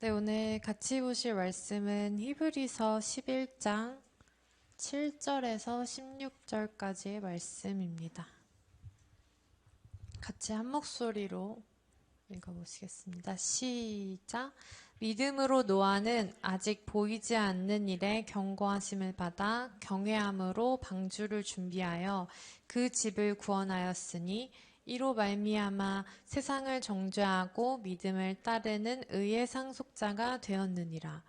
네, 오늘 같이 보실 말씀은 히브리서 11장 7절에서 16절까지의 말씀입니다. 같이 한 목소리로 읽어보시겠습니다. 시작! 믿음으로 노아는 아직 보이지 않는 일에 경고하심을 받아 경외함으로 방주를 준비하여 그 집을 구원하였으니 이로 말미암아 세상을 정죄하고 믿음을 따르는 의의 상속자가 되었느니라.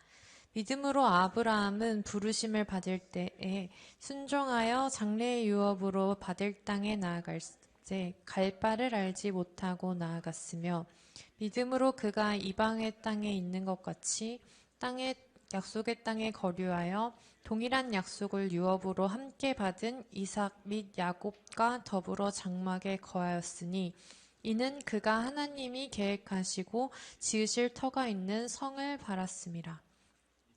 믿음으로 아브라함은 부르심을 받을 때에 순종하여 장래의 유업으로 받을 땅에 나아갈새 갈 바를 알지 못하고 나아갔으며 믿음으로 그가 이방의 땅에 있는 것 같이 약속의 땅에 거류하여 동일한 약속을 유업으로 함께 받은 이삭 및 야곱과 더불어 장막에 거하였으니 이는 그가 하나님이 계획하시고 지으실 터가 있는 성을 바랐음이라.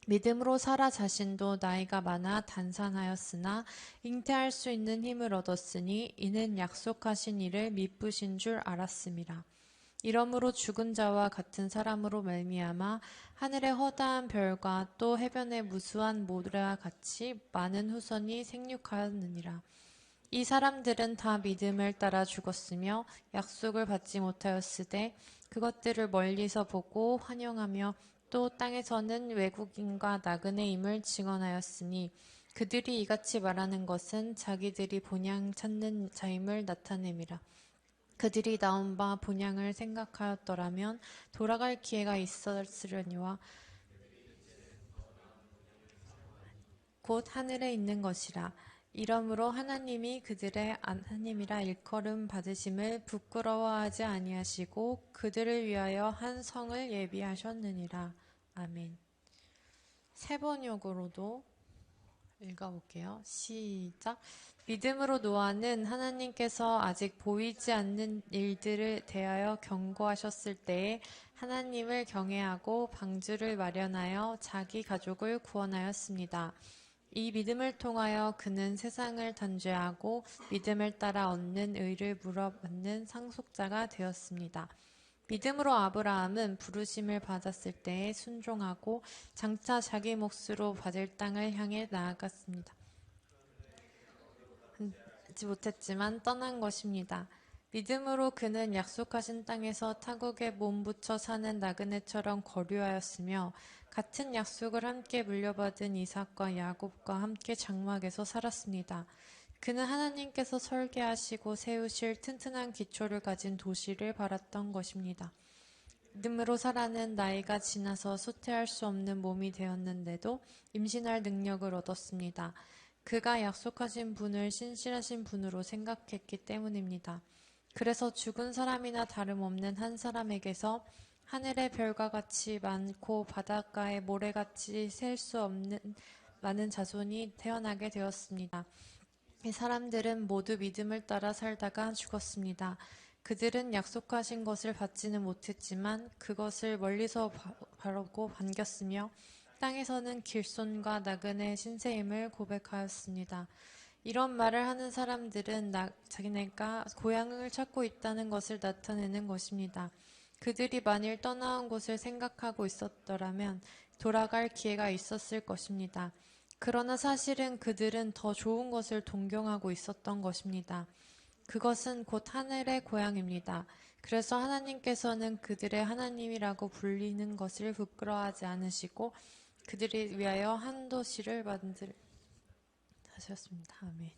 믿음으로 사라 자신도 나이가 많아 단산하였으나 잉태할 수 있는 힘을 얻었으니 이는 약속하신 이를 미쁘신 줄 알았음이라. 이러므로 죽은 자와 같은 사람으로 말미암아 하늘의 허다한 별과 또 해변의 무수한 모래와 같이 많은 후손이 생육하였느니라. 이 사람들은 다 믿음을 따라 죽었으며 약속을 받지 못하였으되 그것들을 멀리서 보고 환영하며 또 땅에서는 외국인과 나그네임을 증언하였으니 그들이 이같이 말하는 것은 자기들이 본향 찾는 자임을 나타냄이라. 그들이 나온 바 본향을 생각하였더라면 돌아갈 기회가 있었으려니와 곧 하늘에 있는 것이라. 이러므로 하나님이 그들의 하나님이라 일컬음 받으심을 부끄러워하지 아니하시고 그들을 위하여 한 성을 예비하셨느니라. 아멘. 세 번역으로도 읽어볼게요. 시작. 믿음으로 노아는 하나님께서 아직 보이지 않는 일들을 대하여 경고하셨을 때에 하나님을 경외하고 방주를 마련하여 자기 가족을 구원하였습니다. 이 믿음을 통하여 그는 세상을 단죄하고 믿음을 따라 얻는 의를 물어받는 상속자가 되었습니다. 믿음으로 아브라함은 부르심을 받았을 때에 순종하고 장차 자기 몫으로 받을 땅을 향해 나아갔습니다. 하지 못했지만 떠난 것입니다. 믿음으로 그는 약속하신 땅에서 타국에 몸붙여 사는 나그네처럼 거류하였으며 같은 약속을 함께 물려받은 이삭과 야곱과 함께 장막에서 살았습니다. 그는 하나님께서 설계하시고 세우실 튼튼한 기초를 가진 도시를 바랐던 것입니다. 믿음으로 사라는 나이가 지나서 수태할 수 없는 몸이 되었는데도 임신할 능력을 얻었습니다. 그가 약속하신 분을 신실하신 분으로 생각했기 때문입니다. 그래서 죽은 사람이나 다름없는 한 사람에게서 하늘의 별과 같이 많고 바닷가의 모래같이 셀 수 없는 많은 자손이 태어나게 되었습니다. 이 사람들은 모두 믿음을 따라 살다가 죽었습니다. 그들은 약속하신 것을 받지는 못했지만 그것을 멀리서 바라고 반겼으며 땅에서는 길손과 나그네 신세임을 고백하였습니다. 이런 말을 하는 사람들은 자기네가 고향을 찾고 있다는 것을 나타내는 것입니다. 그들이 만일 떠나온 곳을 생각하고 있었더라면 돌아갈 기회가 있었을 것입니다. 그러나 사실은 그들은 더 좋은 것을 동경하고 있었던 것입니다. 그것은 곧 하늘의 고향입니다. 그래서 하나님께서는 그들의 하나님이라고 불리는 것을 부끄러워하지 않으시고 그들을 위하여 한 도시를 하셨습니다. 아멘.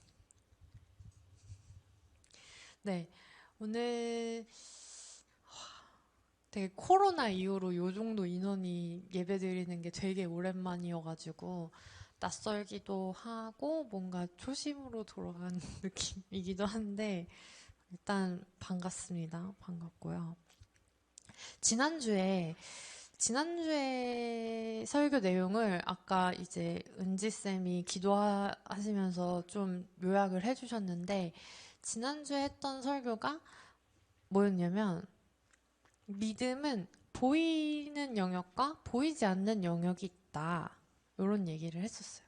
네, 오늘 되게 코로나 이후로 요 정도 인원이 예배드리는 게 되게 오랜만이어가지고 낯설기도 하고 뭔가 초심으로 돌아가는 느낌이기도 한데 일단 반갑습니다. 반갑고요. 지난주에 설교 내용을 아까 이제 은지쌤이 기도하시면서 좀 요약을 해주셨는데 지난주에 했던 설교가 뭐였냐면 믿음은 보이는 영역과 보이지 않는 영역이 있다. 이런 얘기를 했었어요.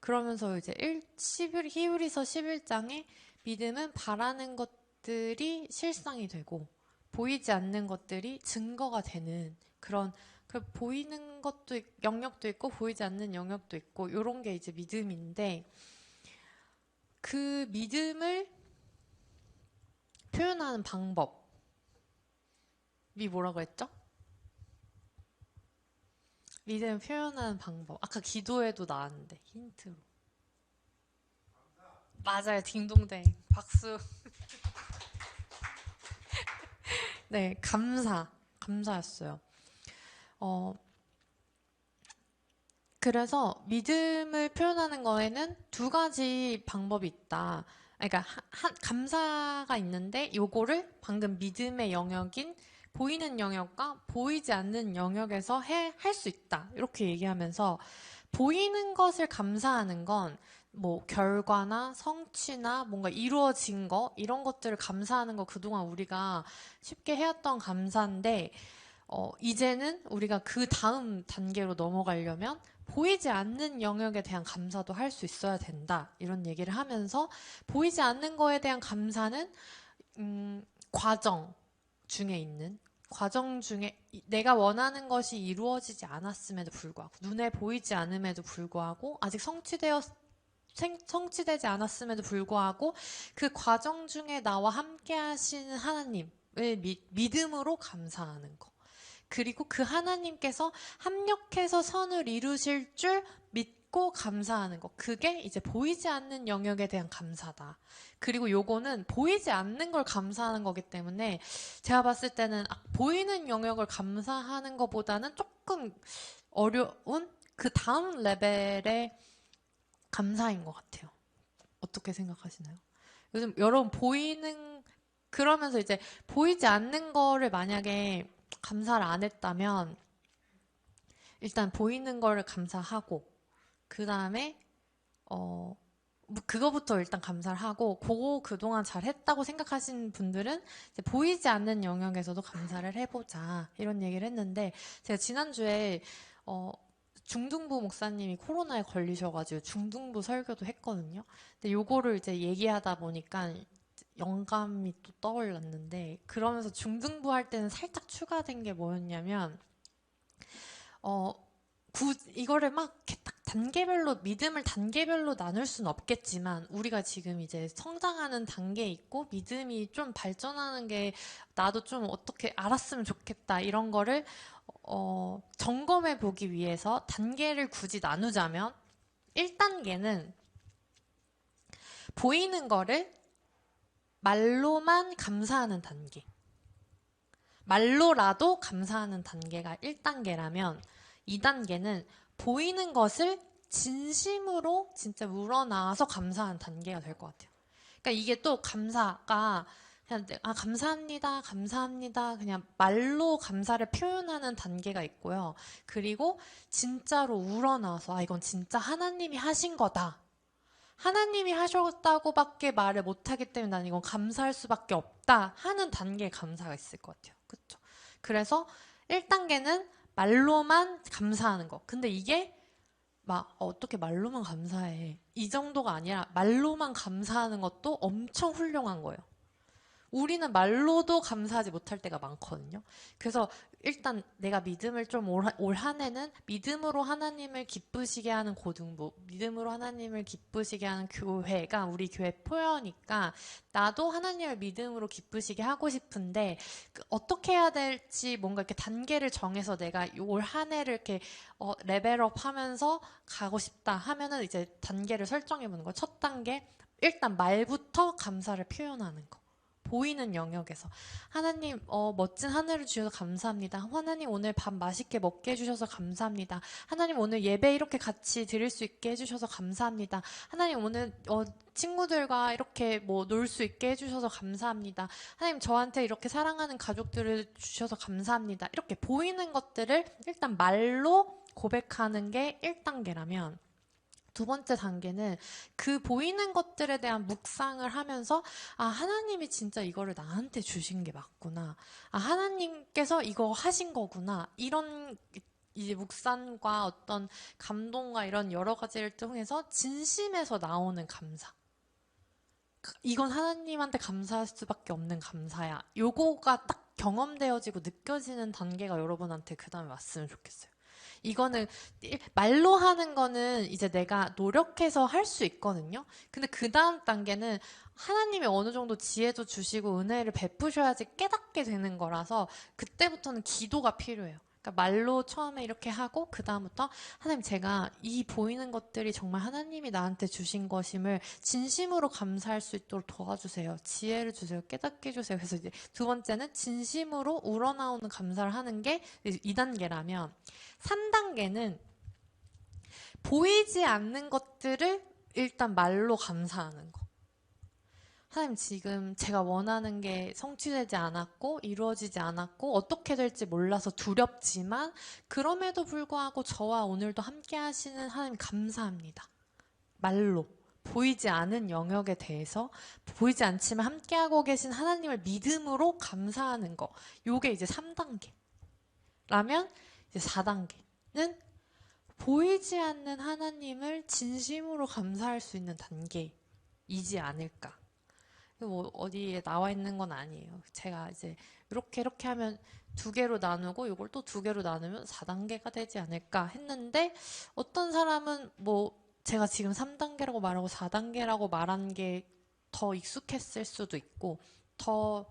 그러면서 이제 히브리서 11장에 믿음은 바라는 것들이 실상이 되고 보이지 않는 것들이 증거가 되는 그런 그 보이는 것도 영역도 있고 보이지 않는 영역도 있고 요런 게 이제 믿음인데 그 믿음을 표현하는 방법이 뭐라고 했죠? 믿음을 표현하는 방법. 아까 기도에도 나왔는데 힌트로. 맞아요. 딩동댕. 박수. 네, 감사였어요. 그래서 믿음을 표현하는 거에는 두 가지 방법이 있다. 그러니까 감사가 있는데 요거를 방금 믿음의 영역인 보이는 영역과 보이지 않는 영역에서 할 수 있다. 이렇게 얘기하면서 보이는 것을 감사하는 건 뭐 결과나 성취나 뭔가 이루어진 거 이런 것들을 감사하는 거 그동안 우리가 쉽게 해왔던 감사인데 이제는 우리가 그 다음 단계로 넘어가려면 보이지 않는 영역에 대한 감사도 할 수 있어야 된다. 이런 얘기를 하면서 보이지 않는 거에 대한 감사는 과정 중에 내가 원하는 것이 이루어지지 않았음에도 불구하고 눈에 보이지 않음에도 불구하고 아직 성취되지 않았음에도 불구하고 그 과정 중에 나와 함께 하시는 하나님을 믿음으로 감사하는 거. 그리고 그 하나님께서 합력해서 선을 이루실 줄 믿고 감사하는 것. 그게 이제 보이지 않는 영역에 대한 감사다. 그리고 요거는 보이지 않는 걸 감사하는 거기 때문에 제가 봤을 때는 보이는 영역을 감사하는 것보다는 조금 어려운 그 다음 레벨의 감사인 것 같아요. 어떻게 생각하시나요? 요즘 여러분 그러면서 이제 보이지 않는 거를 만약에 감사를 안 했다면 일단 보이는 거를 감사하고 그 다음에 그거부터 일단 감사를 하고 그거 그동안 잘했다고 생각하시는 분들은 이제 보이지 않는 영역에서도 감사를 해보자 이런 얘기를 했는데 제가 지난주에 중등부 목사님이 코로나에 걸리셔가지고 중등부 설교도 했거든요. 근데 요거를 이제 얘기하다 보니까 영감이 또 떠올랐는데 그러면서 중등부 할 때는 살짝 추가된 게 뭐였냐면 이거를 막 이렇게 딱 단계별로 믿음을 단계별로 나눌 수는 없겠지만 우리가 지금 이제 성장하는 단계에 있고 믿음이 좀 발전하는 게 나도 좀 어떻게 알았으면 좋겠다 이런 거를 점검해 보기 위해서 단계를 굳이 나누자면 1단계는 보이는 거를 말로만 감사하는 단계. 말로라도 감사하는 단계가 1단계라면 2단계는 보이는 것을 진심으로 진짜 우러나와서 감사하는 단계가 될 것 같아요. 그러니까 이게 또 감사가 그냥 감사합니다, 감사합니다. 그냥 말로 감사를 표현하는 단계가 있고요. 그리고 진짜로 우러나와서 이건 진짜 하나님이 하신 거다. 하나님이 하셨다고밖에 말을 못하기 때문에 난 이건 감사할 수밖에 없다 하는 단계의 감사가 있을 것 같아요. 그렇죠? 그래서 1단계는 말로만 감사하는 거. 근데 이게 막 어떻게 말로만 감사해. 이 정도가 아니라 말로만 감사하는 것도 엄청 훌륭한 거예요. 우리는 말로도 감사하지 못할 때가 많거든요. 그래서 일단 내가 믿음을 좀 올 한 해는 믿음으로 하나님을 기쁘시게 하는 고등부, 믿음으로 하나님을 기쁘시게 하는 교회가 우리 교회 표어니까 나도 하나님을 믿음으로 기쁘시게 하고 싶은데 어떻게 해야 될지 뭔가 이렇게 단계를 정해서 내가 올 한 해를 이렇게 레벨업 하면서 가고 싶다 하면은 이제 단계를 설정해 보는 거예요. 첫 단계, 일단 말부터 감사를 표현하는 거. 보이는 영역에서 하나님 멋진 하늘을 주셔서 감사합니다. 하나님 오늘 밥 맛있게 먹게 해주셔서 감사합니다. 하나님 오늘 예배 이렇게 같이 드릴 수 있게 해주셔서 감사합니다. 하나님 오늘 친구들과 이렇게 뭐 놀 수 있게 해주셔서 감사합니다. 하나님 저한테 이렇게 사랑하는 가족들을 주셔서 감사합니다. 이렇게 보이는 것들을 일단 말로 고백하는 게 1단계라면 두 번째 단계는 그 보이는 것들에 대한 묵상을 하면서 하나님이 진짜 이거를 나한테 주신 게 맞구나. 하나님께서 이거 하신 거구나. 이런 이제 묵상과 어떤 감동과 이런 여러 가지를 통해서 진심에서 나오는 감사. 이건 하나님한테 감사할 수밖에 없는 감사야. 요거가 딱 경험되어지고 느껴지는 단계가 여러분한테 그 다음에 왔으면 좋겠어요. 이거는 말로 하는 거는 이제 내가 노력해서 할 수 있거든요. 근데 그 다음 단계는 하나님이 어느 정도 지혜도 주시고 은혜를 베푸셔야지 깨닫게 되는 거라서 그때부터는 기도가 필요해요. 그러니까 말로 처음에 이렇게 하고 그 다음부터 하나님, 제가 이 보이는 것들이 정말 하나님이 나한테 주신 것임을 진심으로 감사할 수 있도록 도와주세요. 지혜를 주세요. 깨닫게 해주세요. 그래서 이제 두 번째는 진심으로 우러나오는 감사를 하는 게 2단계라면 3단계는 보이지 않는 것들을 일단 말로 감사하는 거. 하나님, 지금 제가 원하는 게 성취되지 않았고 이루어지지 않았고 어떻게 될지 몰라서 두렵지만 그럼에도 불구하고 저와 오늘도 함께 하시는 하나님 감사합니다. 말로 보이지 않은 영역에 대해서 보이지 않지만 함께하고 계신 하나님을 믿음으로 감사하는 거. 요게 이제 3단계 라면 이제 4단계는 보이지 않는 하나님을 진심으로 감사할 수 있는 단계이지 않을까. 뭐 어디에 나와 있는 건 아니에요. 제가 이제 이렇게 하면 2개로 나누고 이걸 또 2개로 나누면 4단계가 되지 않을까 했는데, 어떤 사람은 뭐 제가 지금 3단계라고 말하고 4단계라고 말한 게 더 익숙했을 수도 있고 더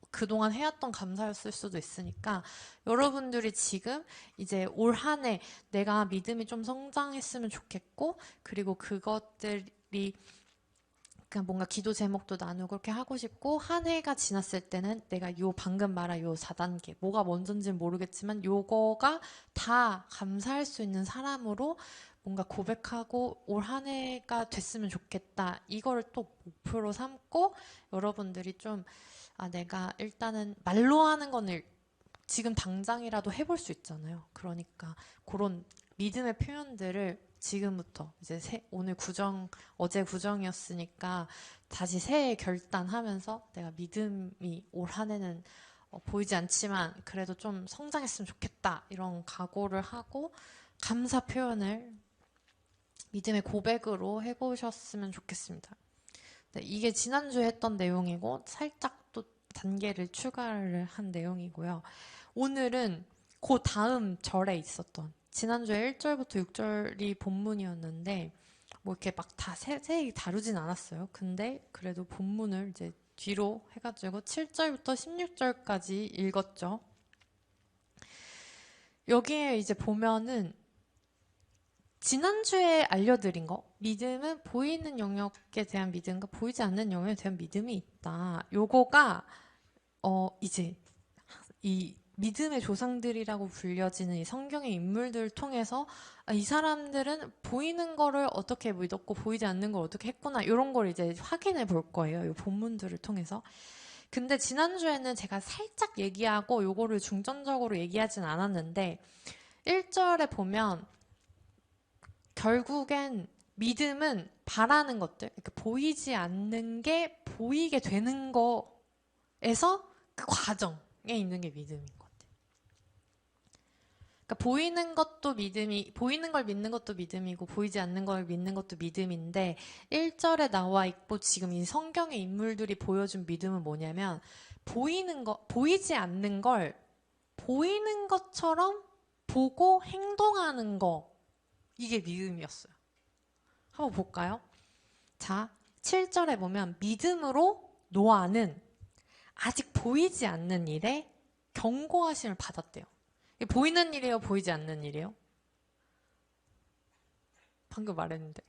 그동안 해왔던 감사였을 수도 있으니까, 여러분들이 지금 이제 올 한 해 내가 믿음이 좀 성장했으면 좋겠고, 그리고 그것들이 그냥 뭔가 기도 제목도 나누고 그렇게 하고 싶고, 한 해가 지났을 때는 내가 요 방금 말한 요 4단계 뭐가 먼저인지는 모르겠지만 요거가 다 감사할 수 있는 사람으로 뭔가 고백하고 올 한 해가 됐으면 좋겠다. 이거를 또 목표로 삼고 여러분들이 좀 내가 일단은 말로 하는 거는 지금 당장이라도 해볼 수 있잖아요. 그러니까 그런 믿음의 표현들을 지금부터 이제 오늘 어제 구정이었으니까 다시 새해 결단하면서 내가 믿음이 올 한 해는 보이지 않지만 그래도 좀 성장했으면 좋겠다, 이런 각오를 하고 감사 표현을 믿음의 고백으로 해보셨으면 좋겠습니다. 네, 이게 지난주에 했던 내용이고 살짝 또 단계를 추가를 한 내용이고요. 오늘은 그 다음 절에 있었던, 지난주에 1절부터 6절이 본문이었는데 뭐 이렇게 막 다 세세히 다루진 않았어요. 근데 그래도 본문을 이제 뒤로 해가지고 7절부터 16절까지 읽었죠. 여기에 이제 보면은 지난주에 알려드린 거, 믿음은 보이는 영역에 대한 믿음과 보이지 않는 영역에 대한 믿음이 있다. 요거가 이제 이 믿음의 조상들이라고 불려지는 이 성경의 인물들을 통해서 이 사람들은 보이는 거를 어떻게 믿었고 보이지 않는 걸 어떻게 했구나, 이런 걸 이제 확인해 볼 거예요. 이 본문들을 통해서. 근데 지난주에는 제가 살짝 얘기하고 요거를 중점적으로 얘기하진 않았는데 1절에 보면 결국엔 믿음은 바라는 것들, 그러니까 보이지 않는 게 보이게 되는 거에서 그 과정에 있는 게 믿음인 것 같아요. 그러니까 보이는 것도 믿음이, 보이는 걸 믿는 것도 믿음이고 보이지 않는 걸 믿는 것도 믿음인데, 1절에 나와 있고 지금 이 성경의 인물들이 보여준 믿음은 뭐냐면 보이는 거, 보이지 않는 걸 보이는 것처럼 보고 행동하는 거, 이게 믿음이었어요. 한번 볼까요? 자, 7절에 보면 믿음으로 노아는 아직 보이지 않는 일에 경고하심을 받았대요. 이게 보이는 일이에요? 보이지 않는 일이에요? 방금 말했는데.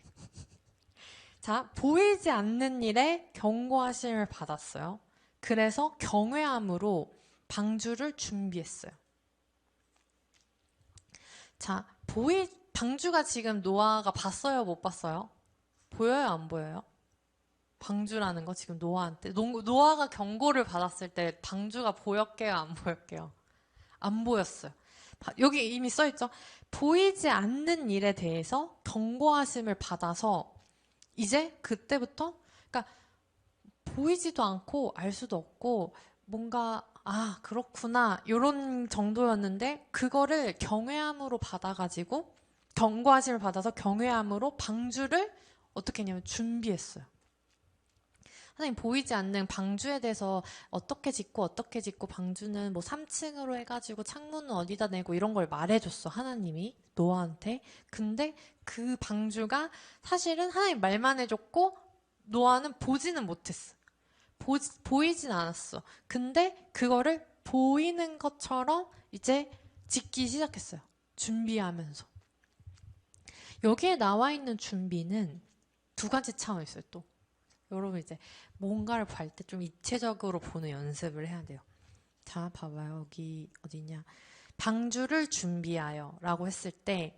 자, 보이지 않는 일에 경고하심을 받았어요. 그래서 경외함으로 방주를 준비했어요. 자, 방주가 지금 노아가 봤어요? 못 봤어요? 보여요? 안 보여요? 방주라는 거 지금 노아한테. 노아가 경고를 받았을 때 방주가 보였게요? 안 보였게요? 안 보였어요. 여기 이미 써있죠? 보이지 않는 일에 대해서 경고하심을 받아서 이제 그때부터, 그러니까 보이지도 않고 알 수도 없고 뭔가 그렇구나 요런 정도였는데, 그거를 경외함으로 받아가지고 경고하심을 받아서 경외함으로 방주를 어떻게 했냐면 준비했어요. 하나님 보이지 않는 방주에 대해서 어떻게 짓고 방주는 뭐 3층으로 해가지고 창문은 어디다 내고 이런 걸 말해줬어. 하나님이 노아한테. 근데 그 방주가 사실은 하나님 말만 해줬고 노아는 보지는 못했어. 보이진 않았어. 근데 그거를 보이는 것처럼 이제 짓기 시작했어요. 준비하면서. 여기에 나와 있는 준비는 두 가지 차원이 있어요, 또. 여러분 이제 뭔가를 볼 때 좀 입체적으로 보는 연습을 해야 돼요. 자, 봐봐요. 여기 어디냐. 방주를 준비하여 라고 했을 때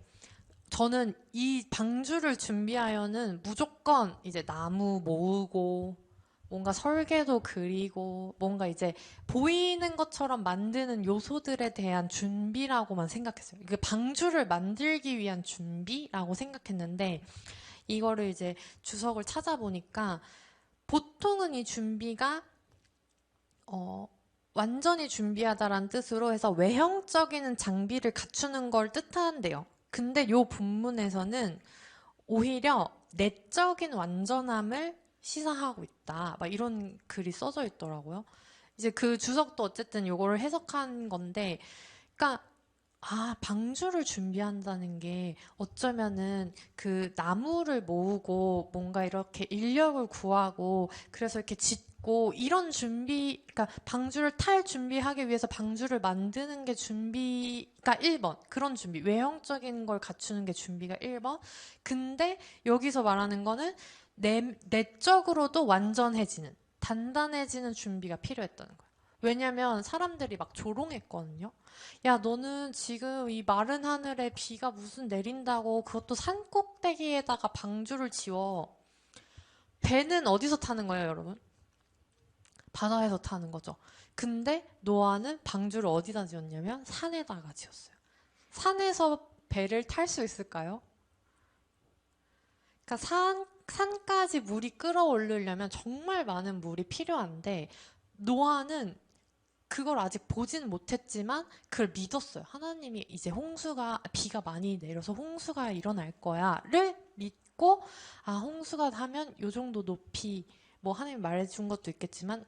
저는 이 방주를 준비하여는 무조건 이제 나무 모으고 뭔가 설계도 그리고 뭔가 이제 보이는 것처럼 만드는 요소들에 대한 준비라고만 생각했어요. 이게 방주를 만들기 위한 준비라고 생각했는데 이거를 이제 주석을 찾아보니까 보통은 이 준비가 완전히 준비하다라는 뜻으로 해서 외형적인 장비를 갖추는 걸 뜻하는데요. 근데 요 본문에서는 오히려 내적인 완전함을 시사하고 있다. 막 이런 글이 써져 있더라고요. 이제 그 주석도 어쨌든 요거를 해석한 건데, 그러니까 방주를 준비한다는 게 어쩌면은 그 나무를 모으고 뭔가 이렇게 인력을 구하고 그래서 이렇게 짓고 이런 준비, 그러니까 방주를 탈 준비하기 위해서 방주를 만드는 게 준비가 1번. 그런 준비. 외형적인 걸 갖추는 게 준비가 1번. 근데 여기서 말하는 거는 내적으로도 완전해지는, 단단해지는 준비가 필요했다는 거예요. 왜냐면 사람들이 막 조롱했거든요. 야, 너는 지금 이 마른 하늘에 비가 무슨 내린다고 그것도 산 꼭대기에다가 방주를 지워. 배는 어디서 타는 거예요, 여러분? 바다에서 타는 거죠. 근데 노아는 방주를 어디다 지었냐면 산에다가 지었어요. 산에서 배를 탈 수 있을까요? 그러니까 산까지 물이 끌어올리려면 정말 많은 물이 필요한데 노아는 그걸 아직 보지는 못했지만 그걸 믿었어요. 하나님이 이제 비가 많이 내려서 홍수가 일어날 거야를 믿고 홍수가 하면 요 정도 높이 뭐 하나님 말해준 것도 있겠지만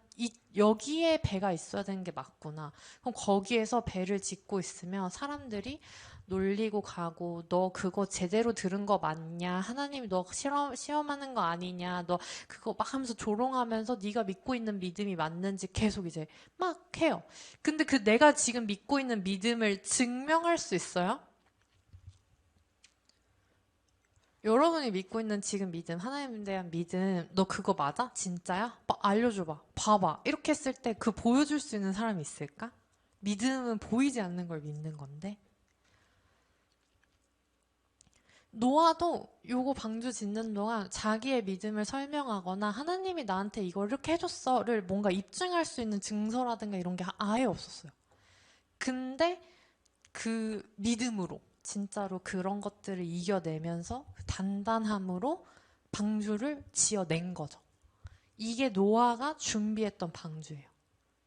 여기에 배가 있어야 되는 게 맞구나. 그럼 거기에서 배를 짓고 있으면 사람들이 놀리고 가고 너 그거 제대로 들은 거 맞냐? 하나님이 너 시험하는 거 아니냐? 너 그거 막 하면서 조롱하면서 네가 믿고 있는 믿음이 맞는지 계속 이제 막 해요. 근데 그 내가 지금 믿고 있는 믿음을 증명할 수 있어요? 여러분이 믿고 있는 지금 믿음, 하나님에 대한 믿음, 너 그거 맞아? 진짜야? 알려줘봐. 봐봐. 이렇게 했을 때 그 보여줄 수 있는 사람이 있을까? 믿음은 보이지 않는 걸 믿는 건데. 노아도 요거 방주 짓는 동안 자기의 믿음을 설명하거나 하나님이 나한테 이걸 이렇게 해줬어를 뭔가 입증할 수 있는 증서라든가 이런 게 아예 없었어요. 근데 그 믿음으로 진짜로 그런 것들을 이겨내면서 단단함으로 방주를 지어낸 거죠. 이게 노아가 준비했던 방주예요.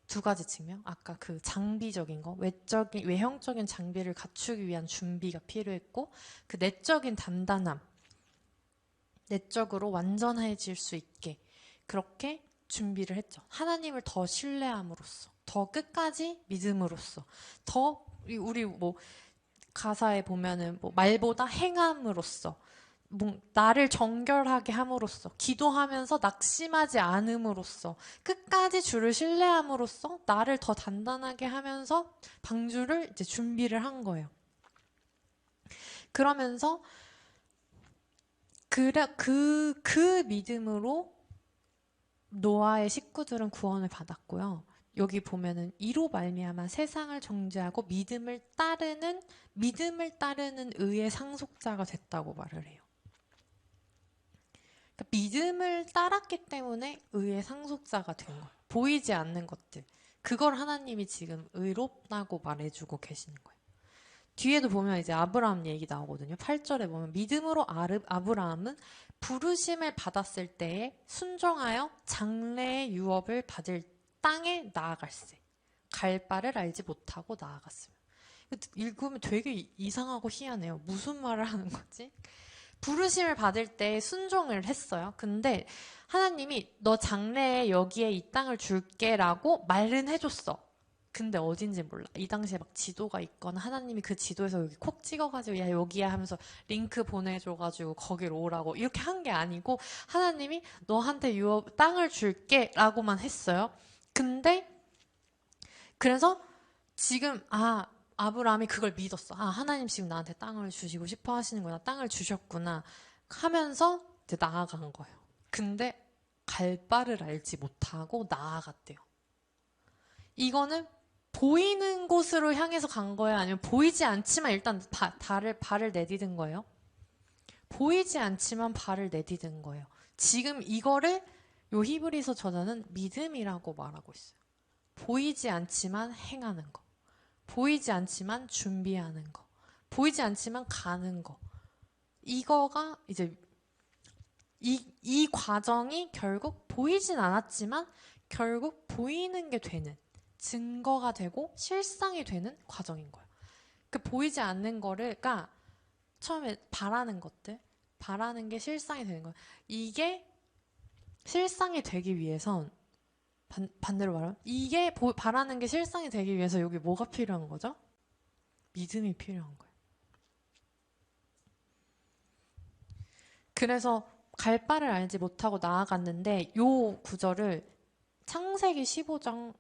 두 가지 측면. 아까 그 장비적인 거, 외형적인 장비를 갖추기 위한 준비가 필요했고, 그 내적인 단단함, 내적으로 완전해질 수 있게 그렇게 준비를 했죠. 하나님을 더 신뢰함으로써, 더 끝까지 믿음으로써, 더 우리 뭐 가사에 보면은 뭐 말보다 행함으로써, 나를 정결하게 함으로써, 기도하면서 낙심하지 않음으로써, 끝까지 주를 신뢰함으로써 나를 더 단단하게 하면서 방주를 이제 준비를 한 거예요. 그러면서 그 믿음으로 노아의 식구들은 구원을 받았고요. 여기 보면은 이로 말미암아 세상을 정죄하고 믿음을 따르는 의의 상속자가 됐다고 말을 해요. 그러니까 믿음을 따랐기 때문에 의의 상속자가 된 거예요. 보이지 않는 것들. 그걸 하나님이 지금 의롭다고 말해주고 계시는 거예요. 뒤에도 보면 이제 아브라함 얘기 나오거든요. 8절에 보면 믿음으로 아브라함은 부르심을 받았을 때에 순종하여 장래의 유업을 받을 땅에 나아갈세. 갈 바를 알지 못하고 나아갔으며. 읽으면 되게 이상하고 희한해요. 무슨 말을 하는 거지? 부르심을 받을 때 순종을 했어요. 근데 하나님이 너 장래에 여기에 이 땅을 줄게라고 말은 해줬어. 근데 어딘지 몰라. 이 당시에 막 지도가 있거나 하나님이 그 지도에서 여기 콕 찍어가지고 야 여기야 하면서 링크 보내줘가지고 거기로 오라고 이렇게 한 게 아니고 하나님이 너한테 땅을 줄게라고만 했어요. 근데 그래서 지금 아브라함이 그걸 믿었어. 하나님 지금 나한테 땅을 주시고 싶어 하시는구나. 땅을 주셨구나 하면서 이제 나아간 거예요. 근데 갈 바를 알지 못하고 나아갔대요. 이거는 보이는 곳으로 향해서 간 거예요? 아니면 보이지 않지만 일단 발을 내디딘 거예요? 보이지 않지만 발을 내디딘 거예요. 지금 이거를 요 히브리서 저자는 믿음이라고 말하고 있어요. 보이지 않지만 행하는 거. 보이지 않지만 준비하는 거. 보이지 않지만 가는 거. 이거가 이제 이 과정이 결국 보이진 않았지만 결국 보이는 게 되는 증거가 되고 실상이 되는 과정인 거예요. 그 보이지 않는 거가 처음에 바라는 것들, 바라는 게 실상이 되는 거예요. 이게 실상이 되기 위해선 반대로 말하면 이게 바라는 게 실상이 되기 위해서 여기 뭐가 필요한 거죠? 믿음이 필요한 거예요. 그래서 갈 바를 알지 못하고 나아갔는데 요 구절을 창세기 15장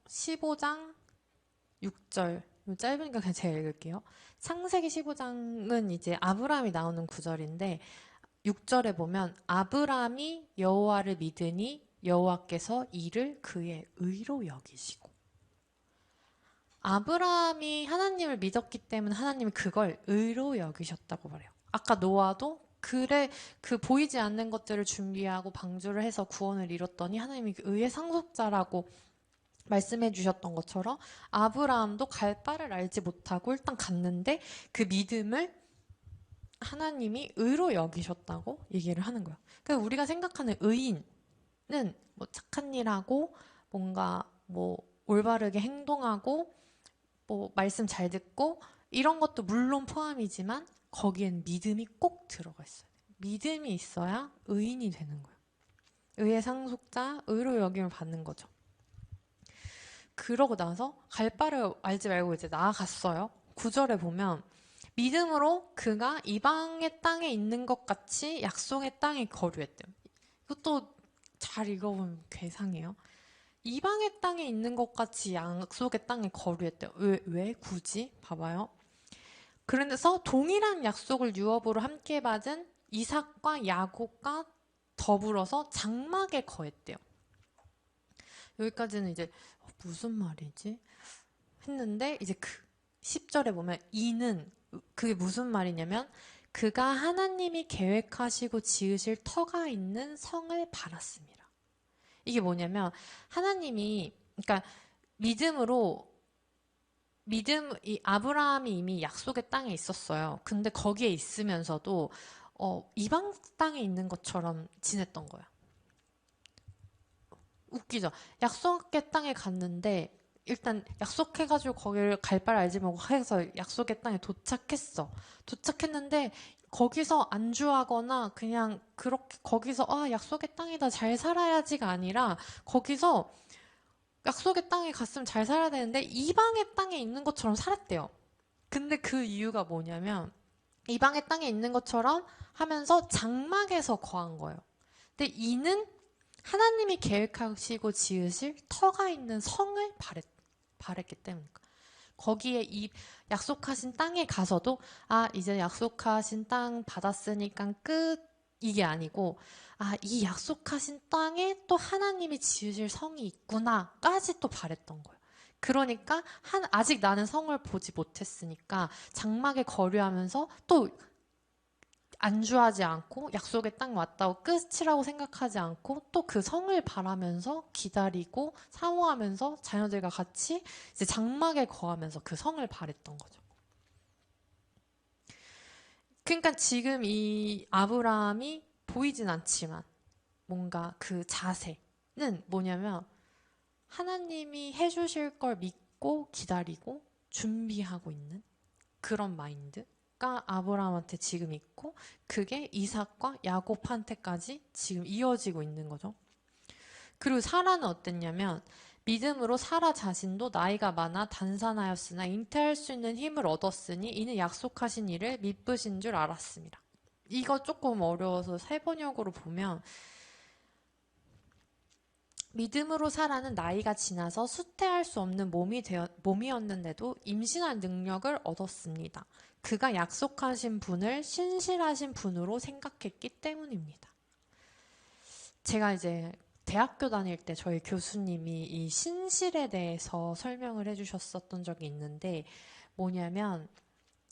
6절 짧으니까 그냥 제가 읽을게요. 창세기 15장은 이제 아브라함이 나오는 구절인데 6절에 보면 아브라함이 여호와를 믿으니 여호와께서 이를 그의 의로 여기시고 아브라함이 하나님을 믿었기 때문에 하나님이 그걸 의로 여기셨다고 말해요. 아까 노아도 그래 그 보이지 않는 것들을 준비하고 방주를 해서 구원을 이뤘더니 하나님이 의의 상속자라고 말씀해 주셨던 것처럼 아브라함도 갈 바를 알지 못하고 일단 갔는데 그 믿음을 하나님이 의로 여기셨다고 얘기를 하는 거예요. 그러니까 우리가 생각하는 의인은 뭐 착한 일하고 뭔가 뭐 올바르게 행동하고 뭐 말씀 잘 듣고 이런 것도 물론 포함이지만 거기엔 믿음이 꼭 들어가 있어요. 믿음이 있어야 의인이 되는 거예요. 의의 상속자, 의로 여김을 받는 거죠. 그러고 나서 갈 바를 알지 말고 이제 나아갔어요. 9절에 보면 믿음으로 그가 이방의 땅에 있는 것 같이 약속의 땅에 거류했대요. 이것도 잘 읽어보면 괴상해요. 이방의 땅에 있는 것 같이 약속의 땅에 거류했대요. 왜 굳이? 봐봐요. 그래서 동일한 약속을 유업으로 함께 받은 이삭과 야곱과 더불어서 장막에 거했대요. 여기까지는 이제 무슨 말이지? 했는데 이제 그 10절에 보면 이는 그게 무슨 말이냐면 그가 하나님이 계획하시고 지으실 터가 있는 성을 바랐습니다. 이게 뭐냐면 하나님이 그러니까 이 아브라함이 이미 약속의 땅에 있었어요. 근데 거기에 있으면서도 이방 땅에 있는 것처럼 지냈던 거야. 웃기죠? 약속의 땅에 갔는데 일단 약속해가지고 거기를 갈 바를 알지 못하고 해서 약속의 땅에 도착했어. 도착했는데 거기서 안주하거나 그냥 그렇게 거기서 약속의 땅이다 잘 살아야지가 아니라 거기서 약속의 땅에 갔으면 잘 살아야 되는데 이방의 땅에 있는 것처럼 살았대요. 근데 그 이유가 뭐냐면 이방의 땅에 있는 것처럼 하면서 장막에서 거한 거예요. 근데 이는 하나님이 계획하시고 지으실 터가 있는 성을 바랬기 때문이니까. 거기에 이 약속하신 땅에 가서도 이제 약속하신 땅 받았으니까 끝 이게 아니고 이 약속하신 땅에 또 하나님이 지으실 성이 있구나까지 또 바랬던 거예요. 그러니까 아직 나는 성을 보지 못했으니까 장막에 거류하면서 또 안주하지 않고 약속의 땅 왔다고 끝이라고 생각하지 않고 또 그 성을 바라면서 기다리고 사모하면서 자녀들과 같이 이제 장막에 거하면서 그 성을 바랬던 거죠. 그러니까 지금 이 아브라함이 보이진 않지만 뭔가 그 자세는 뭐냐면 하나님이 해주실 걸 믿고 기다리고 준비하고 있는 그런 마인드가 아브라함한테 지금 있고 그게 이삭과 야곱한테까지 지금 이어지고 있는 거죠. 그리고 사라는 어땠냐면 믿음으로 사라 자신도 나이가 많아 단산하였으나 잉태할 수 있는 힘을 얻었으니 이는 약속하신 이를 믿으신 줄 알았습니다. 이거 조금 어려워서 세 번역으로 보면 믿음으로 사라는 나이가 지나서 수태할 수 없는 몸이었는데도 임신할 능력을 얻었습니다. 그가 약속하신 분을 신실하신 분으로 생각했기 때문입니다. 제가 이제 대학교 다닐 때 저희 교수님이 이 신실에 대해서 설명을 해주셨었던 적이 있는데 뭐냐면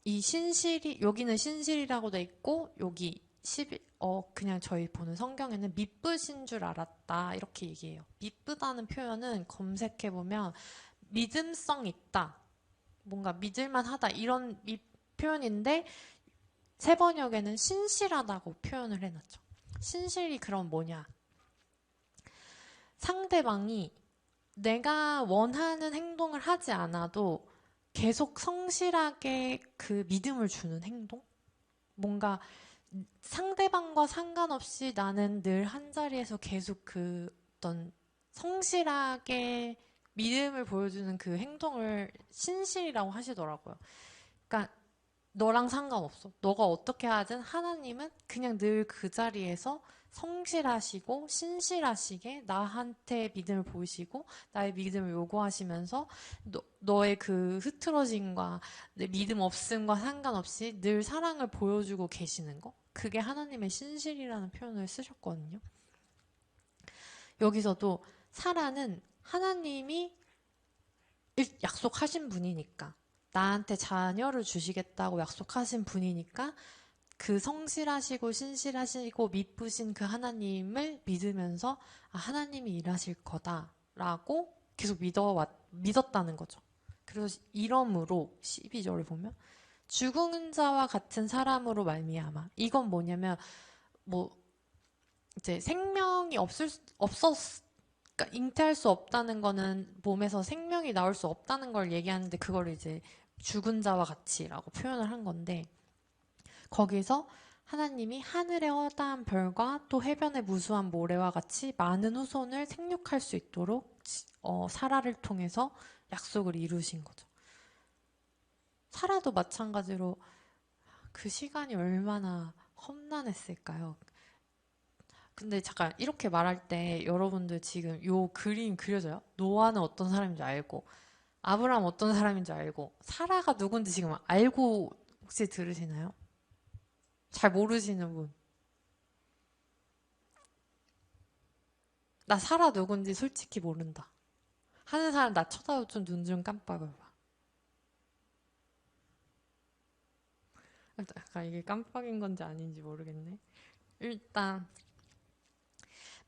이 신실이 여기는 신실이라고 돼 있고 여기 그냥 저희 보는 성경에는 믿으신 줄 알았다 이렇게 얘기해요. 믿으다는 표현은 검색해보면 믿음성 있다, 뭔가 믿을만하다 이런 표현인데 세 번역에는 신실하다고 표현을 해놨죠. 신실이 그럼 뭐냐? 상대방이 내가 원하는 행동을 하지 않아도 계속 성실하게 그 믿음을 주는 행동? 뭔가 상대방과 상관없이 나는 늘 한자리에서 계속 그 어떤 성실하게 믿음을 보여주는 그 행동을 신실이라고 하시더라고요. 그러니까 너랑 상관없어. 너가 어떻게 하든 하나님은 그냥 늘 그 자리에서 성실하시고 신실하시게 나한테 믿음을 보이시고 나의 믿음을 요구하시면서 너의 그 흐트러짐과 내 믿음 없음과 상관없이 늘 사랑을 보여주고 계시는 거. 그게 하나님의 신실이라는 표현을 쓰셨거든요. 여기서도 사라는 하나님이 약속하신 분이니까 나한테 자녀를 주시겠다고 약속하신 분이니까 그 성실하시고 신실하시고 믿으신 그 하나님을 믿으면서 하나님이 일하실 거다라고 계속 믿었다는 거죠. 그래서 이러므로 12절을 보면 죽은 자와 같은 사람으로 말미암아. 이건 뭐냐면 이제 생명이 그러니까 잉태할 수 없다는 거는 몸에서 생명이 나올 수 없다는 걸 얘기하는데 그걸 이제 죽은 자와 같이라고 표현을 한 건데 거기서 하나님이 하늘의 허다한 별과 또 해변의 무수한 모래와 같이 많은 후손을 생육할 수 있도록 사라를 통해서 약속을 이루신 거죠. 사라도 마찬가지로 그 시간이 얼마나 험난했을까요? 근데 잠깐 이렇게 말할 때 여러분들 지금 요 그림 그려져요? 노아는 어떤 사람인지 알고 아브라함 어떤 사람인지 알고 사라가 누군지 지금 알고 혹시 들으시나요? 잘 모르시는 분. 나 사라 누군지 솔직히 모른다 하는 사람 나 쳐다보고 좀 눈 좀 깜빡여봐. 약간 이게 깜빡인 건지 아닌지 모르겠네. 일단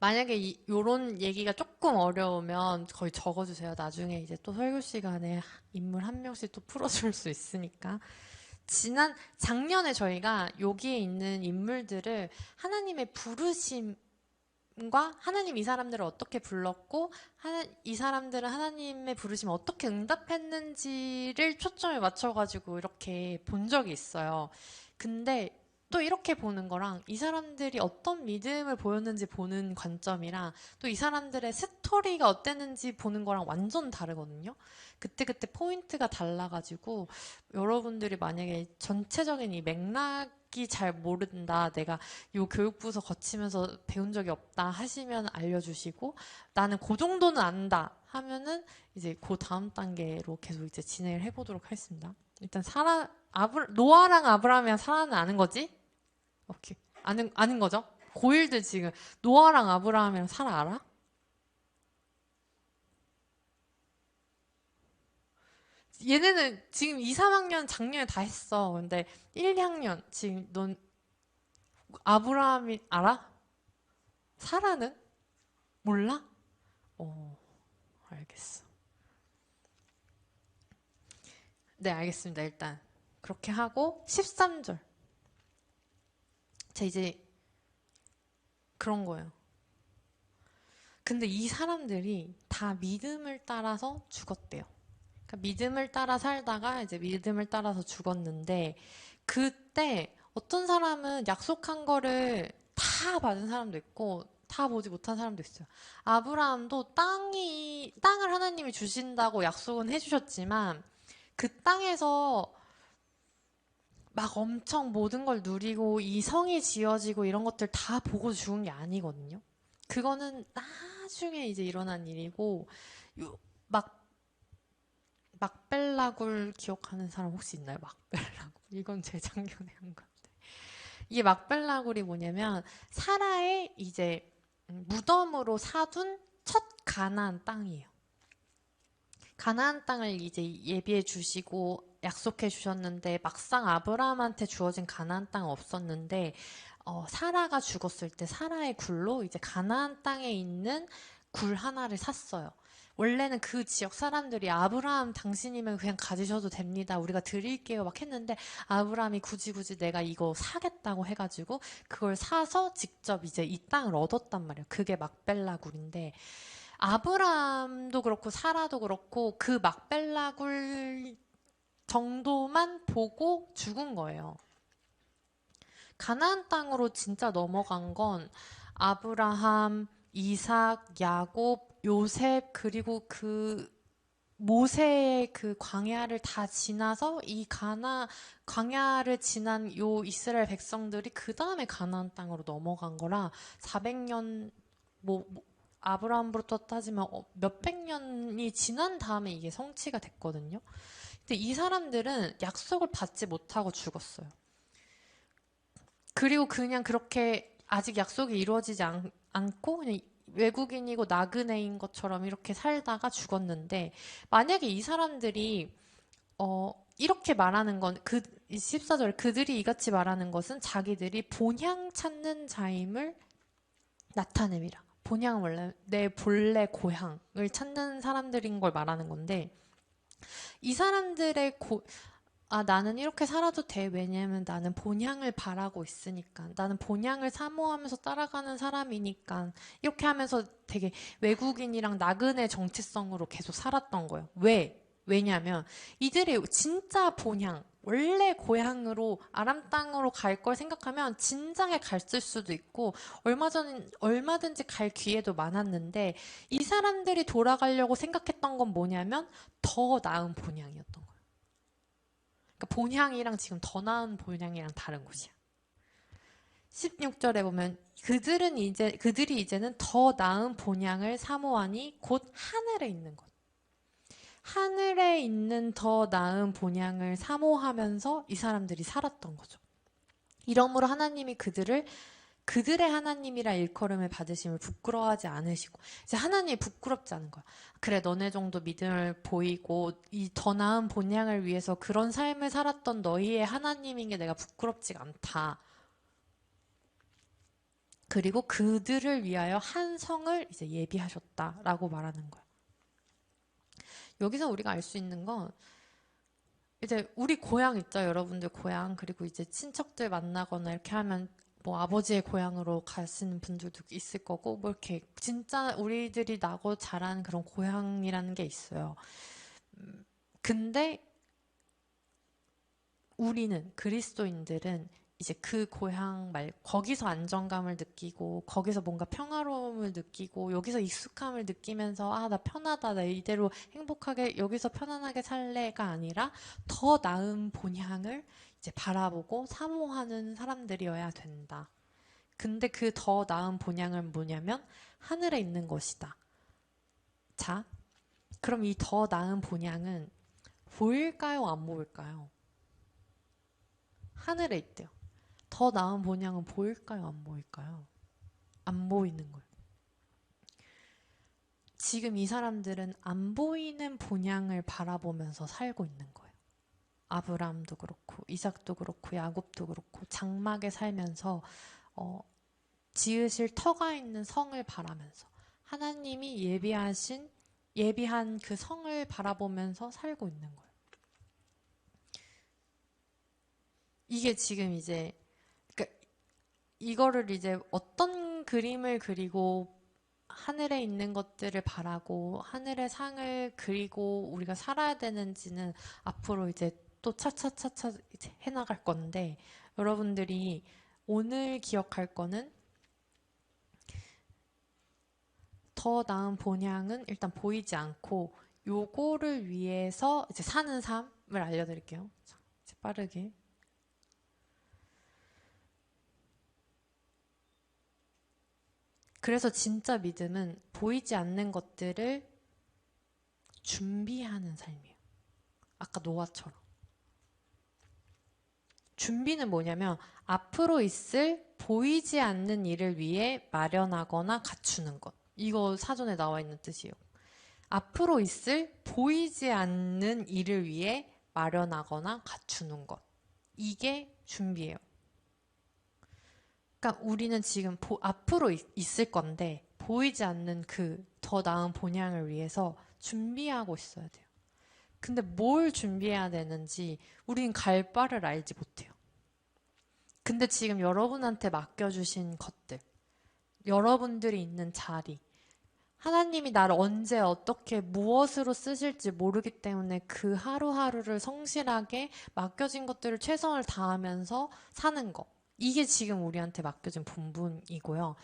만약에 요런 얘기가 조금 어려우면 거의 적어주세요. 나중에 이제 또 설교 시간에 인물 한 명씩 또 풀어줄 수 있으니까. 작년에 저희가 여기에 있는 인물들을 하나님의 부르심과 하나님 이 사람들을 어떻게 불렀고 이 사람들은 하나님의 부르심에 어떻게 응답했는지를 초점을 맞춰가지고 이렇게 본 적이 있어요. 근데 또 이렇게 보는 거랑 이 사람들이 어떤 믿음을 보였는지 보는 관점이랑 또 이 사람들의 스토리가 어땠는지 보는 거랑 완전 다르거든요. 그때그때 포인트가 달라가지고 여러분들이 만약에 전체적인 이 맥락이 잘 모른다, 내가 요 교육부서 거치면서 배운 적이 없다 하시면 알려주시고 나는 그 정도는 안다 하면은 이제 그 다음 단계로 계속 이제 진행을 해보도록 하겠습니다. 일단 노아랑 아브라함이랑 사라는 아는 거지? 오케이. 아는 거죠? 고1들 지금 노아랑 아브라함이랑 사라 알아? 얘네는 지금 2, 3학년 작년에 다 했어. 근데 1, 2학년 지금 넌 아브라함이 알아? 사라는? 몰라? 알겠어. 네, 알겠습니다. 일단 그렇게 하고 13절. 자, 이제 그런 거예요. 근데 이 사람들이 다 믿음을 따라서 죽었대요. 그러니까 믿음을 따라 살다가 이제 믿음을 따라서 죽었는데 그때 어떤 사람은 약속한 거를 다 받은 사람도 있고 다 보지 못한 사람도 있어요. 아브라함도 땅을 하나님이 주신다고 약속은 해주셨지만 그 땅에서 막 엄청 모든 걸 누리고 이 성이 지어지고 이런 것들 다 보고 죽은 게 아니거든요. 그거는 나중에 이제 일어난 일이고 요- 막 막벨라굴 기억하는 사람 혹시 있나요? 막벨라굴. 이건 재작년에 한 건데. 이게 막벨라굴이 뭐냐면 사라의 이제 무덤으로 사둔 첫 가나안 땅이에요. 가나안 땅을 이제 예비해 주시고 약속해 주셨는데 막상 아브라함한테 주어진 가나안 땅 없었는데 사라가 죽었을 때 사라의 굴로 이제 가나안 땅에 있는 굴 하나를 샀어요. 원래는 그 지역 사람들이 아브라함 당신이면 그냥 가지셔도 됩니다. 우리가 드릴게요 막 했는데 아브라함이 굳이 내가 이거 사겠다고 해가지고 그걸 사서 직접 이제 이 땅을 얻었단 말이에요. 그게 막벨라 굴인데 아브라함도 그렇고 사라도 그렇고 그 막벨라굴 정도만 보고 죽은 거예요. 가나안 땅으로 진짜 넘어간 건 아브라함, 이삭, 야곱, 요셉 그리고 그 모세의 그 광야를 다 지나서 이 광야를 지난 요 이스라엘 백성들이 그 다음에 가나안 땅으로 넘어간 거라 400년 뭐 아브라함부터 따지면 몇백 년이 지난 다음에 이게 성취가 됐거든요. 근데 이 사람들은 약속을 받지 못하고 죽었어요. 그리고 그냥 그렇게 아직 약속이 이루어지지 않고 그냥 외국인이고 나그네인 것처럼 이렇게 살다가 죽었는데 만약에 이 사람들이 이렇게 말하는 건 14절 그들이 이같이 말하는 것은 자기들이 본향 찾는 자임을 나타냄이라. 본향은 원래 내 본래 고향을 찾는 사람들인 걸 말하는 건데 이 사람들의 나는 이렇게 살아도 돼. 왜냐면 나는 본향을 바라고 있으니까. 나는 본향을 사모하면서 따라가는 사람이니까. 이렇게 하면서 되게 외국인이랑 나그네 정체성으로 계속 살았던 거예요. 왜? 왜냐면 이들의 진짜 본향, 원래 고향으로 아람 땅으로 갈 걸 생각하면 진작에 갔을 수도 있고 얼마든지 갈 기회도 많았는데 이 사람들이 돌아가려고 생각했던 건 뭐냐면 더 나은 본향이었던 거예요. 그러니까 본향이랑 지금 더 나은 본향이랑 다른 곳이야. 16절에 보면 그들이 이제는 더 나은 본향을 사모하니 곧 하늘에 있는 것. 하늘에 있는 더 나은 본향을 사모하면서 이 사람들이 살았던 거죠. 이러므로 하나님이 그들의 하나님이라 일컬음을 받으심을 부끄러워하지 않으시고 이제 하나님이 부끄럽지 않은 거야. 그래 너네 정도 믿음을 보이고 이 더 나은 본향을 위해서 그런 삶을 살았던 너희의 하나님인 게 내가 부끄럽지가 않다. 그리고 그들을 위하여 한 성을 이제 예비하셨다라고 말하는 거야. 여기서 우리가 알 수 있는 건 이제 우리 고향 있죠, 여러분들 고향. 그리고 이제 친척들 만나거나 이렇게 하면 뭐 아버지의 고향으로 가시는 분들도 있을 거고 뭐 이렇게 진짜 우리들이 나고 자란 그런 고향이라는 게 있어요. 근데 우리는 그리스도인들은 이제 그 고향 거기서 안정감을 느끼고 거기서 뭔가 평화로움을 느끼고 여기서 익숙함을 느끼면서 나 편하다 나 이대로 행복하게 여기서 편안하게 살래가 아니라 더 나은 본향을 이제 바라보고 사모하는 사람들이어야 된다. 근데 그 더 나은 본향은 뭐냐면 하늘에 있는 것이다. 자, 그럼 이 더 나은 본향은 보일까요? 안 보일까요? 하늘에 있대요. 더 나은 본향은 보일까요? 안 보일까요? 안 보이는 거예요. 지금 이 사람들은 안 보이는 본향을 바라보면서 살고 있는 거예요. 아브라함도 그렇고 이삭도 그렇고 야곱도 그렇고 장막에 살면서 지으실 터가 있는 성을 바라면서 하나님이 예비한 그 성을 바라보면서 살고 있는 거예요. 이게 지금 이제 그러니까 이거를 이제 어떤 그림을 그리고 하늘에 있는 것들을 바라고 하늘의 상을 그리고 우리가 살아야 되는지는 앞으로 이제 또 차차차차 이제 해나갈 건데 여러분들이 오늘 기억할 거는 더 나은 본향은 일단 보이지 않고 요거를 위해서 이제 사는 삶을 알려드릴게요. 자, 이제 빠르게. 그래서 진짜 믿음은 보이지 않는 것들을 준비하는 삶이에요. 아까 노아처럼. 준비는 뭐냐면 앞으로 있을 보이지 않는 일을 위해 마련하거나 갖추는 것. 이거 사전에 나와 있는 뜻이에요. 앞으로 있을 보이지 않는 일을 위해 마련하거나 갖추는 것. 이게 준비예요. 그러니까 우리는 지금 앞으로 있을 건데 보이지 않는 그 더 나은 본향을 위해서 준비하고 있어야 돼요. 근데 뭘 준비해야 되는지 우리는 갈 바를 알지 못해요. 근데 지금 여러분한테 맡겨주신 것들, 여러분들이 있는 자리, 하나님이 나를 언제 어떻게 무엇으로 쓰실지 모르기 때문에 그 하루하루를 성실하게 맡겨진 것들을 최선을 다하면서 사는 거. 이게 지금 우리한테 맡겨진 본분이고요.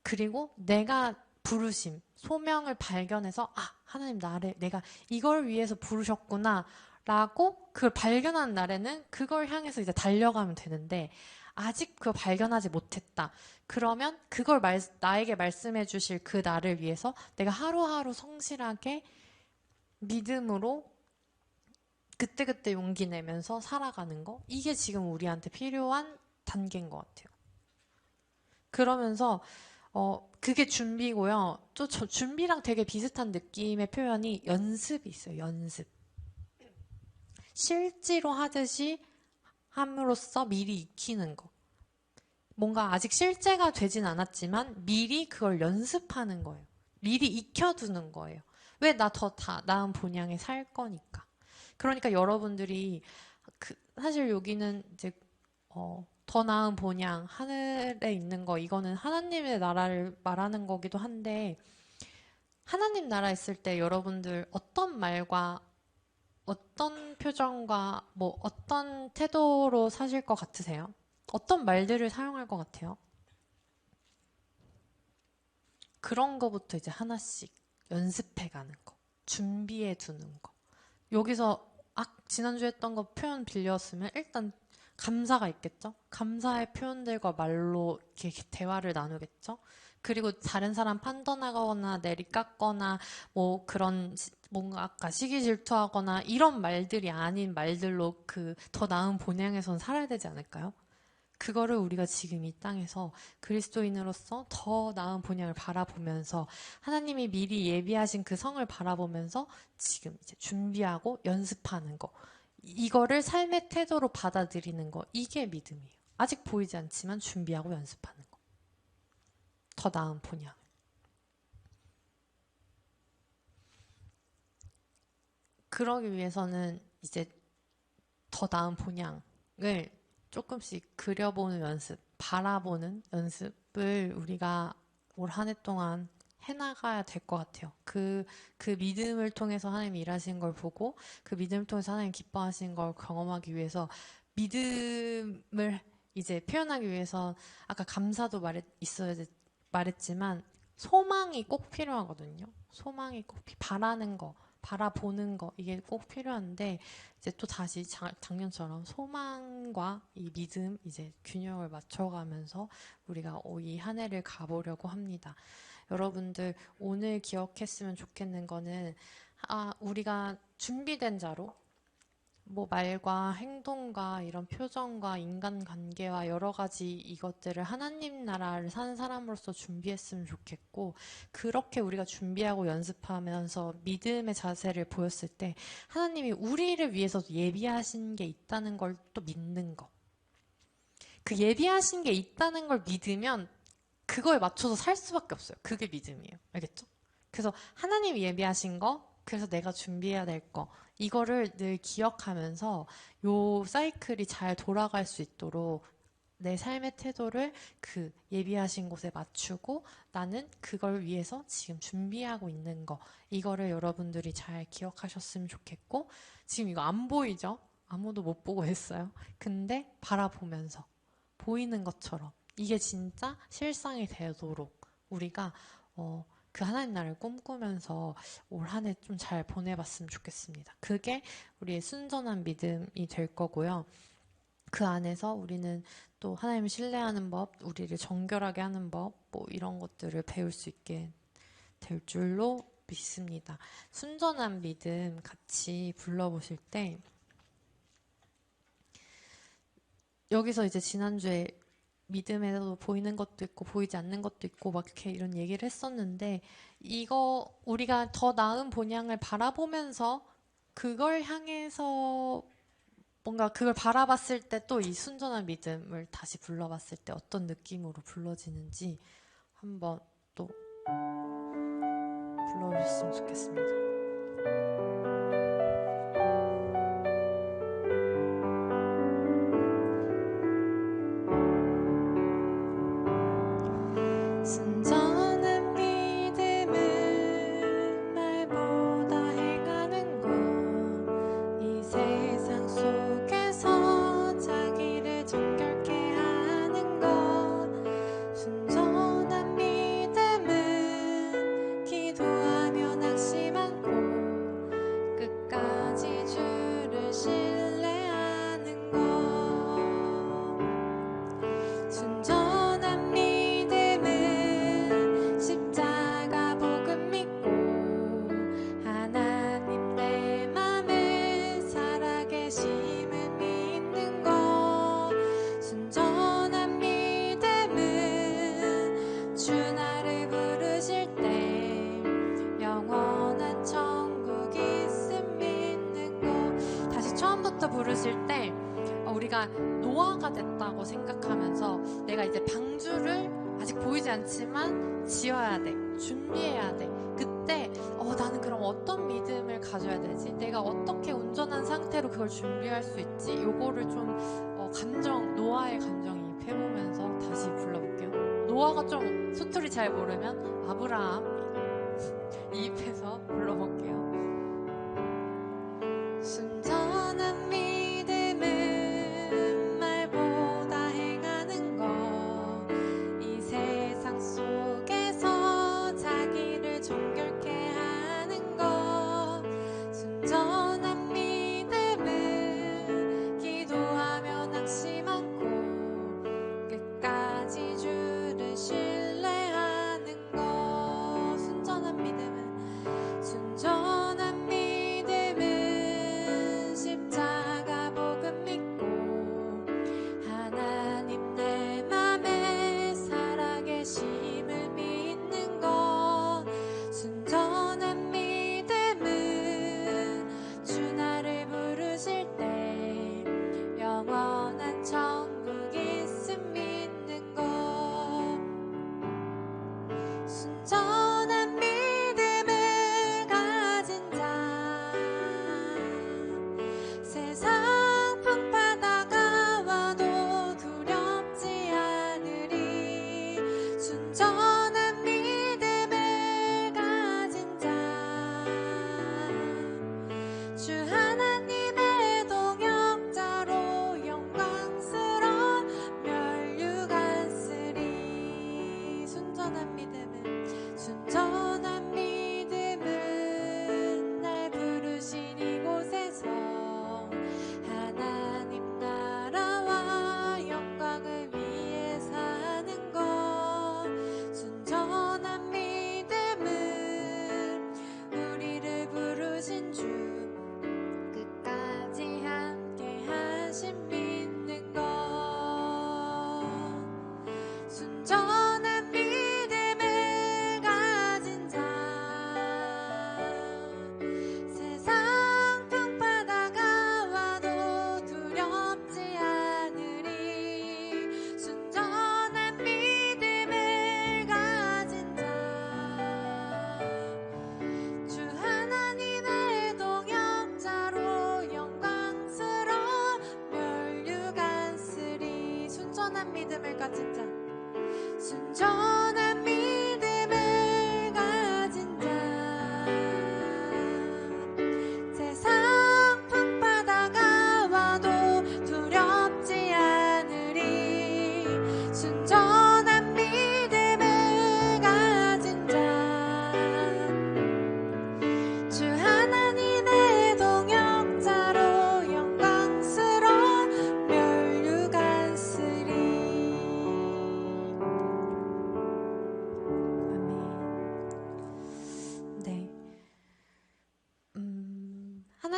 그리고 내가 부르심, 소명을 발견해서 하나님 내가 이걸 위해서 부르셨구나 라고 그걸 발견한 날에는 그걸 향해서 이제 달려가면 되는데 아직 그걸 발견하지 못했다. 그러면 그걸 나에게 말씀해 주실 그 나를 위해서 내가 하루하루 성실하게 믿음으로 그때그때 용기 내면서 살아가는 거. 이게 지금 우리한테 필요한 단계인 것 같아요. 그러면서 그게 준비고요. 또 준비랑 되게 비슷한 느낌의 표현이 연습이 있어요. 연습. 실제로 하듯이 함으로써 미리 익히는 거. 뭔가 아직 실제가 되진 않았지만 미리 그걸 연습하는 거예요. 미리 익혀두는 거예요. 왜 나 더 나은 본향에 살 거니까. 그러니까 여러분들이 사실 여기는 이제 더 나은 본향 하늘에 있는 거 이거는 하나님의 나라를 말하는 거기도 한데 하나님 나라 있을 때 여러분들 어떤 말과 어떤 표정과 뭐 어떤 태도로 사실 것 같으세요? 어떤 말들을 사용할 것 같아요? 그런 거부터 이제 하나씩 연습해 가는 거, 준비해 두는 거. 여기서 지난주에 했던 거 표현 빌렸으면 일단 감사가 있겠죠? 감사의 표현들과 말로 이렇게 대화를 나누겠죠? 그리고 다른 사람 판단하거나 내리깎거나 뭐 그런 뭔가 아까 시기 질투하거나 이런 말들이 아닌 말들로 그 더 나은 본향에선 살아야 되지 않을까요? 그거를 우리가 지금 이 땅에서 그리스도인으로서 더 나은 본향을 바라보면서 하나님이 미리 예비하신 그 성을 바라보면서 지금 이제 준비하고 연습하는 거. 이거를 삶의 태도로 받아들이는 거. 이게 믿음이에요. 아직 보이지 않지만 준비하고 연습하는 거. 더 나은 본향. 그러기 위해서는 이제 더 나은 본향을 조금씩 그려보는 연습, 바라보는 연습을 우리가 올 한 해 동안 해나가야 될 것 같아요. 그 믿음을 통해서 하나님이 일하신 걸 보고 그 믿음을 통해서 하나님 기뻐하신 걸 경험하기 위해서 믿음을 이제 표현하기 위해서 아까 감사도 말했지만 소망이 꼭 필요하거든요. 소망이 꼭 바라는 거, 바라보는 거 이게 꼭 필요한데 이제 또 다시 작년처럼 소망과 이 믿음 이제 균형을 맞춰가면서 우리가 이 한 해를 가보려고 합니다. 여러분들 오늘 기억했으면 좋겠는 거는 우리가 준비된 자로 뭐 말과 행동과 이런 표정과 인간관계와 여러 가지 이것들을 하나님 나라를 사는 사람으로서 준비했으면 좋겠고 그렇게 우리가 준비하고 연습하면서 믿음의 자세를 보였을 때 하나님이 우리를 위해서 예비하신 게 있다는 걸 또 믿는 거. 그 예비하신 게 있다는 걸 믿으면 그거에 맞춰서 살 수밖에 없어요. 그게 믿음이에요. 알겠죠? 그래서 하나님이 예비하신 거, 그래서 내가 준비해야 될 거, 이거를 늘 기억하면서 요 사이클이 잘 돌아갈 수 있도록 내 삶의 태도를 그 예비하신 곳에 맞추고 나는 그걸 위해서 지금 준비하고 있는 거, 이거를 여러분들이 잘 기억하셨으면 좋겠고, 지금 이거 안 보이죠? 아무도 못 보고 했어요. 근데 바라보면서 보이는 것처럼 이게 진짜 실상이 되도록 우리가 그 하나님 나라를 꿈꾸면서 올 한 해 좀 잘 보내봤으면 좋겠습니다. 그게 우리의 순전한 믿음이 될 거고요. 그 안에서 우리는 또 하나님을 신뢰하는 법, 우리를 정결하게 하는 법, 뭐 이런 것들을 배울 수 있게 될 줄로 믿습니다. 순전한 믿음 같이 불러보실 때 여기서 이제 지난주에 믿음에도 보이는 것도 있고 보이지 않는 것도 있고 막 이렇게 이런 얘기를 했었는데 이거 우리가 더 나은 본향을 바라보면서 그걸 향해서 뭔가 그걸 바라봤을 때 또 이 순전한 믿음을 다시 불러봤을 때 어떤 느낌으로 불러지는지 한번 또 불러주셨으면 좋겠습니다. 순전한 믿음은 말보다 행하는 것, 이 세상 속에서 자기를 정결케 하는 것. 순전한 믿음은 기도하며 낙심하고 끝까지 주를 신뢰하는 것. 순전한 믿음은 십자가 복음 믿고 하나님 내 맘에 살아계심을 믿는 것. 순전한 믿음은 주 나를 부르실 때 영원한 천국 있음 믿는 것. 다시 처음부터 부르실 때 우리가 노아가 됐다고 생각하면서 내가 이제 방주를 아직 보이지 않지만 지어야 돼. 준비해야 돼. 그때 나는 그럼 어떤 믿음을 가져야 되지? 내가 어떻게 온전한 상태로 그걸 준비할 수 있지? 요거를 좀 노아의 감정이입해보면서 다시 불러볼게요. 노아가 좀 스토리 잘 모르면 아브라함 이입해서 불러볼게요. 순전한 믿음은 말보다 행하는 것, 이 세상 속에서 자기를 정결케 하는 것. 순전한 믿음은 기도하며 낙심하고 끝까지 주를 신뢰하는 것. 순전한 믿음은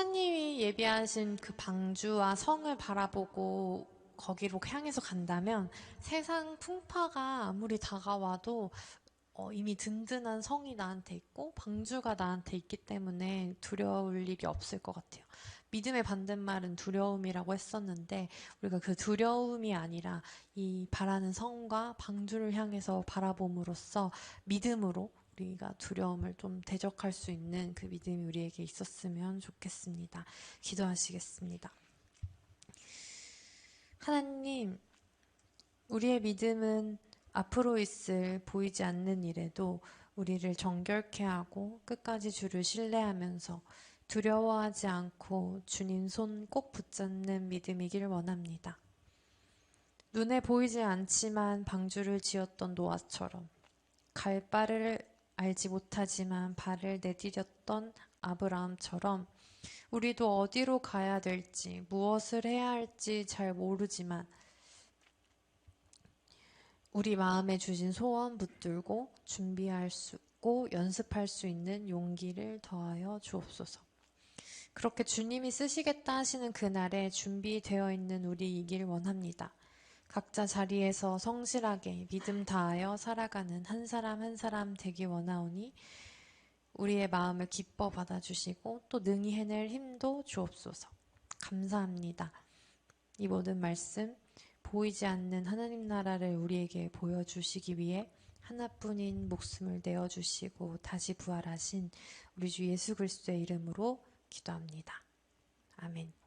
하나님이 예비하신 그 방주와 성을 바라보고 거기로 향해서 간다면 세상 풍파가 아무리 다가와도 이미 든든한 성이 나한테 있고 방주가 나한테 있기 때문에 두려울 일이 없을 것 같아요. 믿음의 반대말은 두려움이라고 했었는데 우리가 그 두려움이 아니라 이 바라는 성과 방주를 향해서 바라봄으로써 믿음으로 우리가 두려움을 좀 대적할 수 있는 그 믿음이 우리에게 있었으면 좋겠습니다. 기도하시겠습니다. 하나님, 우리의 믿음은 앞으로 있을 보이지 않는 일에도 우리를 정결케 하고 끝까지 주를 신뢰하면서 두려워하지 않고 주님 손 꼭 붙잡는 믿음이길 원합니다. 눈에 보이지 않지만 방주를 지었던 노아처럼 갈 바를 알지 못하지만 발을 내디뎠던 아브라함처럼 우리도 어디로 가야 될지 무엇을 해야 할지 잘 모르지만 우리 마음에 주신 소원 붙들고 준비할 수 있고 연습할 수 있는 용기를 더하여 주옵소서. 그렇게 주님이 쓰시겠다 하시는 그날에 준비되어 있는 우리이길 원합니다. 각자 자리에서 성실하게 믿음 다하여 살아가는 한 사람 한 사람 되기 원하오니 우리의 마음을 기뻐 받아주시고 또 능히 해낼 힘도 주옵소서. 감사합니다. 이 모든 말씀 보이지 않는 하나님 나라를 우리에게 보여주시기 위해 하나뿐인 목숨을 내어주시고 다시 부활하신 우리 주 예수 그리스도의 이름으로 기도합니다. 아멘.